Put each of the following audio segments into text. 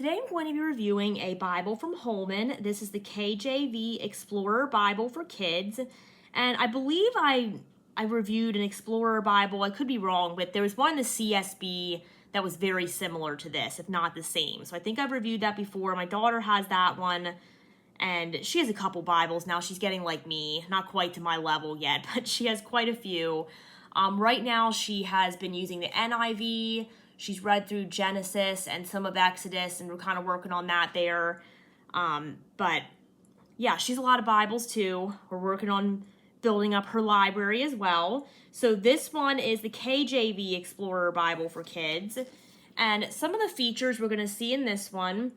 Today I'm going to be reviewing a Bible from Holman. This is the KJV Explorer Bible for Kids. And I believe I reviewed an Explorer Bible. I could be wrong, but there was one in the CSB that was very similar to this, if not the same. So I think I've reviewed that before. My daughter has that one, and she has a couple Bibles now. She's getting like me, not quite to my level yet, but she has quite a few. Right now she has been using the NIV. She's read through Genesis and some of Exodus, and we're kind of working on that there. But yeah, she's a lot of Bibles too. We're working on building up her library as well. So this one is the KJV Explorer Bible for Kids. And some of the features we're going to see in this one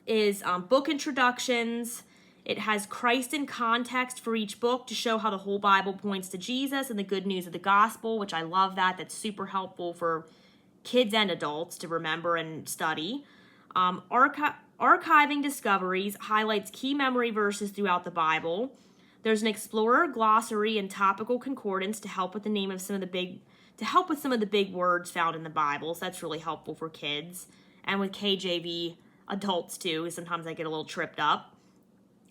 is book introductions. It has Christ in context for each book to show how the whole Bible points to Jesus and the good news of the gospel, which I love that. That's super helpful for kids and adults to remember and study. Archiving discoveries highlights key memory verses throughout the Bible. There's an explorer glossary and topical concordance to help with some of the big words found in the Bible. So that's really helpful for kids, and with KJV adults too. Sometimes I get a little tripped up.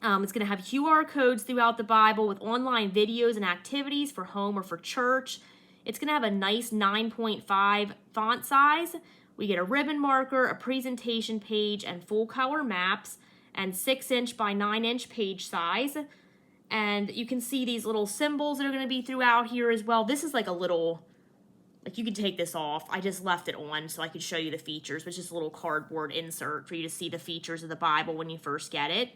It's going to have QR codes throughout the Bible with online videos and activities for home or for church. It's going to have a nice 9.5 font size. We get a ribbon marker, a presentation page, and full color maps, and 6-inch by 9-inch page size. And you can see these little symbols that are going to be throughout here as well. This is like a little, like you could take this off. I just left it on so I could show you the features. It's just a little cardboard insert for you to see the features of the Bible when you first get it.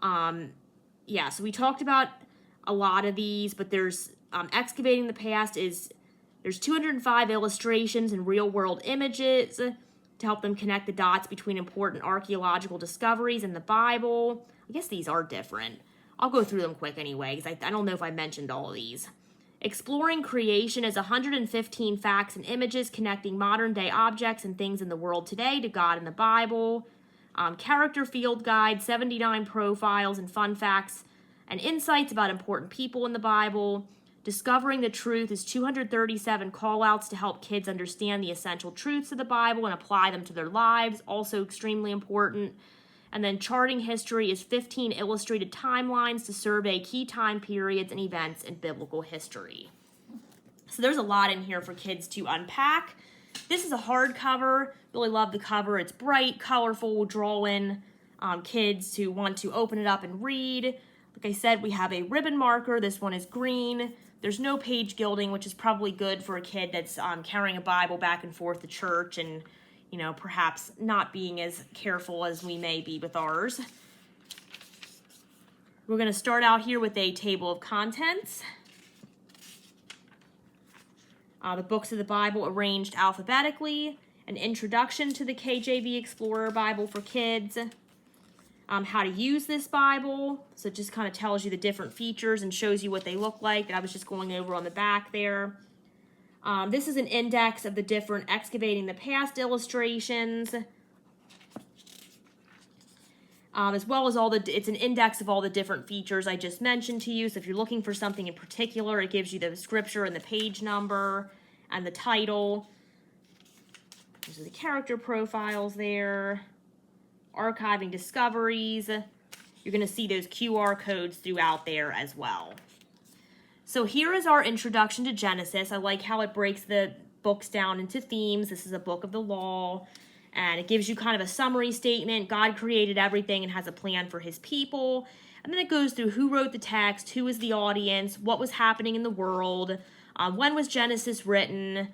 Yeah, so we talked about a lot of these, but there's excavating the past there's 205 illustrations and real-world images to help them connect the dots between important archaeological discoveries in the Bible. I guess these are different. I'll go through them quick anyway, because I don't know if I mentioned all of these. Exploring creation is 115 facts and images connecting modern-day objects and things in the world today to God in the Bible. Character field guide, 79 profiles and fun facts and insights about important people in the Bible. Discovering the truth is 237 call-outs to help kids understand the essential truths of the Bible and apply them to their lives, also extremely important. And then charting history is 15 illustrated timelines to survey key time periods and events in biblical history. So there's a lot in here for kids to unpack. This is a hardcover. Really love the cover. It's bright, colorful, will draw in kids to want to open it up and read. Like I said, we have a ribbon marker. This one is green. There's no page gilding, which is probably good for a kid that's carrying a Bible back and forth to church and, perhaps not being as careful as we may be with ours. We're going to start out here with a table of contents. The books of the Bible arranged alphabetically, an introduction to the KJV Explorer Bible for Kids, how to use this Bible, so it just kind of tells you the different features and shows you what they look like that I was just going over on the back there. This is an index of the different excavating the past illustrations, as well as it's an index of all the different features I just mentioned to you. So if you're looking for something in particular, it gives you the scripture and the page number and the title. These are the character profiles there. Archiving discoveries. You're going to see those QR codes throughout there as well. So here is our introduction to Genesis. I like how it breaks the books down into themes. This is a book of the law, and it gives you kind of a summary statement. God created everything and has a plan for his people. And then it goes through who wrote the text, who is the audience, what was happening in the world, when was Genesis written,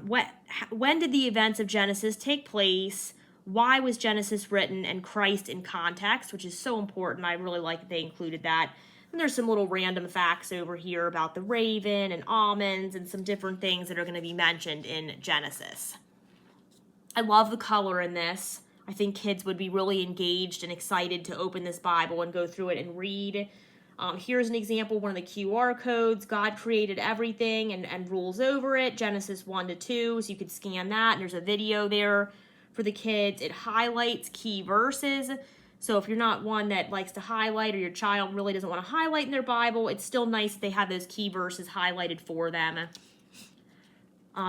when did the events of Genesis take place, why was Genesis written, and Christ in context, which is so important. I really like that they included that. And there's some little random facts over here about the raven and almonds and some different things that are going to be mentioned in Genesis. I love the color in this. I think kids would be really engaged and excited to open this Bible and go through it and read. Here's an example, one of the QR codes. God created everything and rules over it. Genesis 1-2, so you could scan that. And there's a video there for the kids. It highlights key verses. So if you're not one that likes to highlight, or your child really doesn't want to highlight in their Bible, it's still nice that they have those key verses highlighted for them.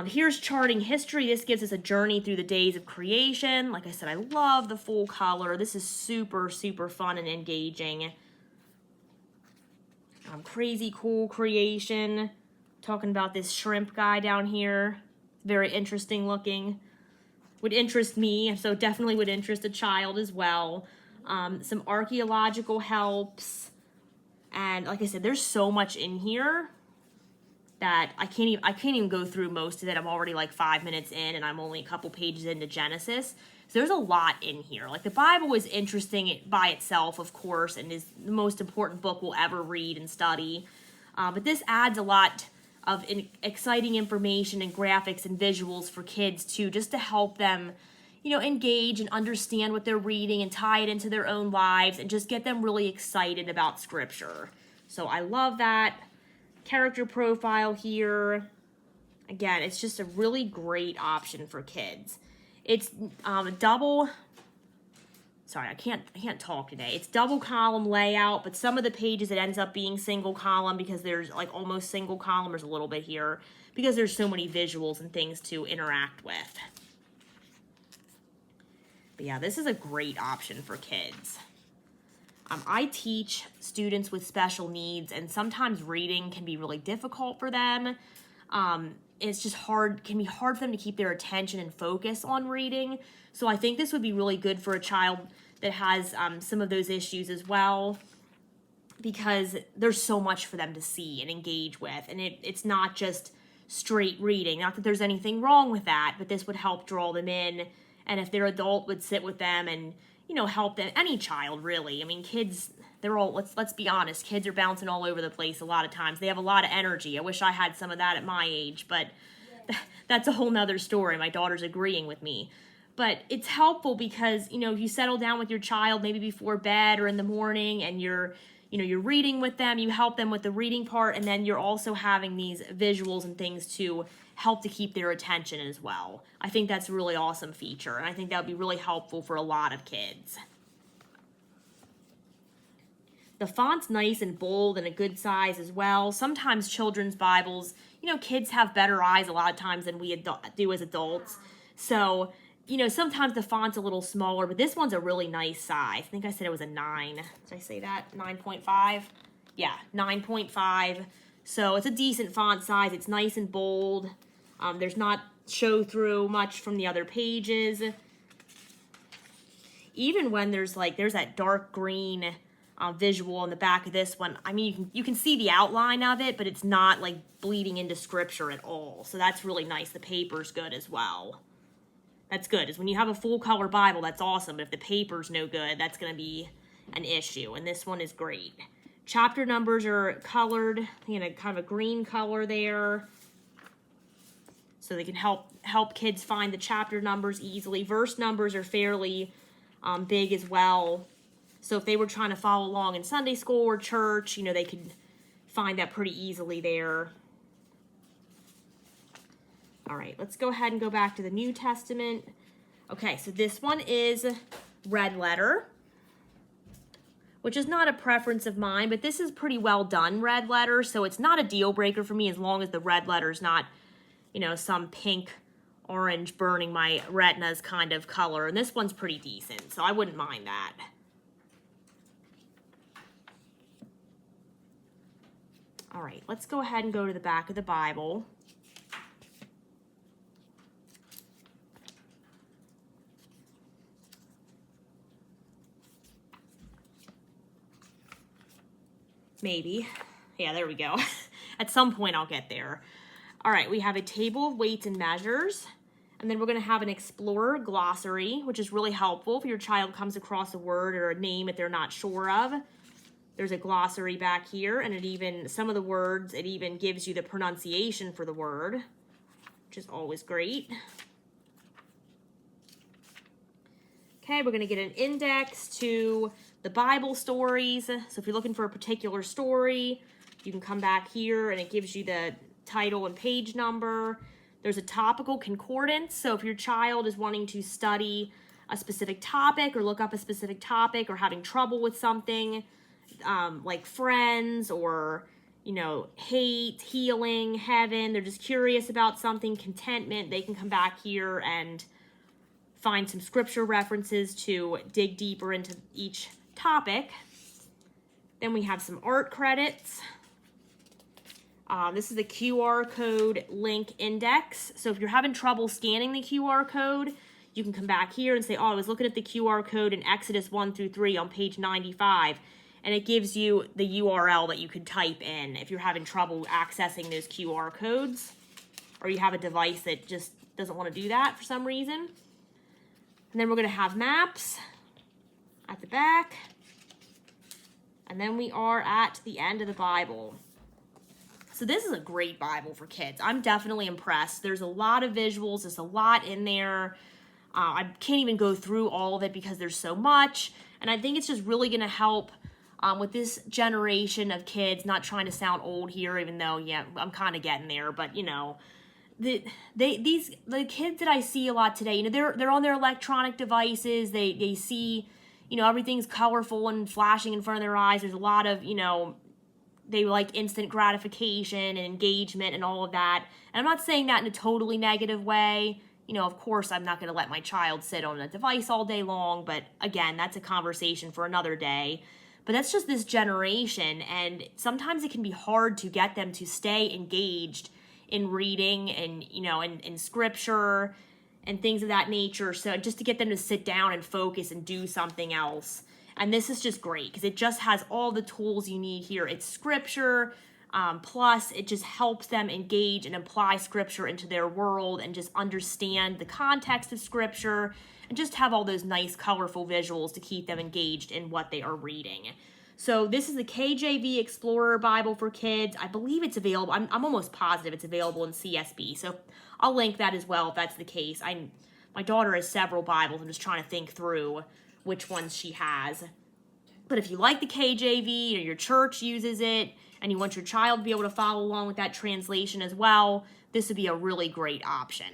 Here's charting history. This gives us a journey through the days of creation. Like I said, I love the full color. This is super, super fun and engaging. Crazy cool creation. Talking about this shrimp guy down here. Very interesting looking. Would interest me, so definitely would interest a child as well. Some archaeological helps. And like I said, there's so much in here that I can't even go through most of it. I'm already like 5 minutes in, and I'm only a couple pages into Genesis. So there's a lot in here. Like, the Bible is interesting by itself, of course, and is the most important book we'll ever read and study. But this adds a lot of exciting information and graphics and visuals for kids too, just to help them, engage and understand what they're reading and tie it into their own lives and just get them really excited about Scripture. So I love that. Character profile here. Again, it's just a really great option for kids. It's double. Sorry, I can't talk today. It's double column layout, but some of the pages it ends up being single column because there's like almost single column. There's a little bit here because there's so many visuals and things to interact with. But yeah, this is a great option for kids. I teach students with special needs, and sometimes reading can be really difficult for them. It's just can be hard for them to keep their attention and focus on reading. So I think this would be really good for a child that has some of those issues as well, because there's so much for them to see and engage with. And it's not just straight reading. Not that there's anything wrong with that, but this would help draw them in. And if their adult would sit with them and help them, any child really. I mean, kids, they're all, let's be honest, kids are bouncing all over the place a lot of times. They have a lot of energy. I wish I had some of that at my age, but that's a whole nother story. My daughter's agreeing with me. But it's helpful because, you settle down with your child maybe before bed or in the morning, and you're reading with them, you help them with the reading part, and then you're also having these visuals and things to help to keep their attention as well. I think that's a really awesome feature, and I think that would be really helpful for a lot of kids. The font's nice and bold and a good size as well. Sometimes children's Bibles, kids have better eyes a lot of times than we do as adults. So, sometimes the font's a little smaller, but this one's a really nice size. I think I said it was a 9. Did I say that? 9.5? Yeah, 9.5. So it's a decent font size. It's nice and bold. There's not show through much from the other pages. Even when there's that dark green visual on the back of this one, I mean, you can see the outline of it, but it's not like bleeding into Scripture at all. So that's really nice. The paper's good as well. That's good. Is when you have a full color Bible, that's awesome. But if the paper's no good, that's going to be an issue. And this one is great. Chapter numbers are colored, kind of a green color there, so they can help kids find the chapter numbers easily. Verse numbers are fairly big as well. So if they were trying to follow along in Sunday school or church, they could find that pretty easily there. All right, let's go ahead and go back to the New Testament. Okay, so this one is red letter, which is not a preference of mine, but this is pretty well done red letter, so it's not a deal breaker for me as long as the red letter's not, some pink, orange, burning my retinas kind of color. And this one's pretty decent, so I wouldn't mind that. All right, let's go ahead and go to the back of the Bible. Maybe. Yeah, there we go. At some point I'll get there. All right, we have a table of weights and measures, and then we're going to have an Explorer glossary, which is really helpful if your child comes across a word or a name that they're not sure of. There's a glossary back here, and some of the words, it even gives you the pronunciation for the word, which is always great. Okay, we're going to get an index to the Bible stories. So if you're looking for a particular story, you can come back here and it gives you the title and page number. There's a topical concordance. So if your child is wanting to study a specific topic or look up a specific topic or having trouble with something, like Friends or, hate, healing, heaven, they're just curious about something, contentment, they can come back here and find some scripture references to dig deeper into each topic. Then we have some art credits. This is the QR code link index. So if you're having trouble scanning the QR code, you can come back here and say, oh, I was looking at the QR code in Exodus 1-3 on page 95. And it gives you the URL that you could type in if you're having trouble accessing those QR codes, or you have a device that just doesn't want to do that for some reason. And then we're going to have maps at the back. And then we are at the end of the Bible. So this is a great Bible for kids. I'm definitely impressed. There's a lot of visuals. There's a lot in there. I can't even go through all of it because there's so much. And I think it's just really going to help with this generation of kids, not trying to sound old here, even though, yeah, I'm kind of getting there. But, the kids that I see a lot today, they're on their electronic devices. They see, everything's colorful and flashing in front of their eyes. There's a lot of, they like instant gratification and engagement and all of that. And I'm not saying that in a totally negative way. Of course, I'm not going to let my child sit on a device all day long. But again, that's a conversation for another day. But that's just this generation. And sometimes it can be hard to get them to stay engaged in reading and, in scripture and things of that nature. So just to get them to sit down and focus and do something else. And this is just great because it just has all the tools you need here. It's scripture, plus it just helps them engage and apply scripture into their world and just understand the context of scripture and just have all those nice, colorful visuals to keep them engaged in what they are reading. So this is the KJV Explorer Bible for Kids. I believe it's available. I'm almost positive it's available in CSB. So I'll link that as well if that's the case. My daughter has several Bibles. I'm just trying to think through which ones she has. But if you like the KJV or your church uses it and you want your child to be able to follow along with that translation as well, this would be a really great option.